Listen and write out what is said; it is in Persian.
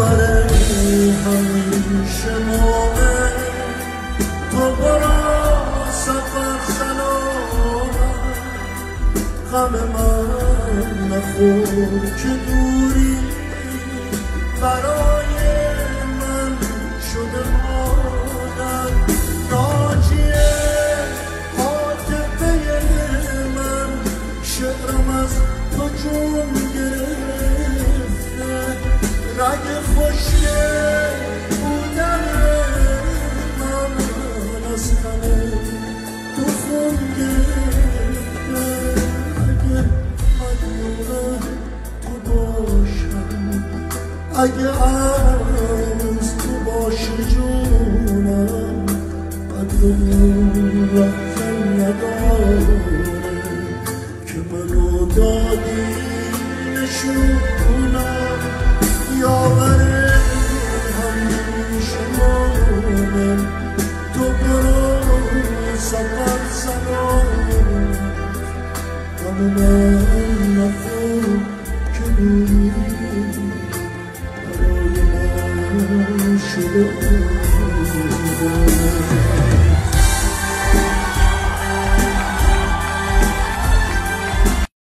خبر همیشه موقع تو برا سفر سلام غم من نخور که دوری برای من شده مادر ناجیه عاطفه من شعرم از تو جون گرفته رگ خوشگه بودن من از همه تو خون گرفته اگه مدیونه تو باشم اگه از تو باشی جونم بدون لحظه نداره که منو دادی نشونم یاور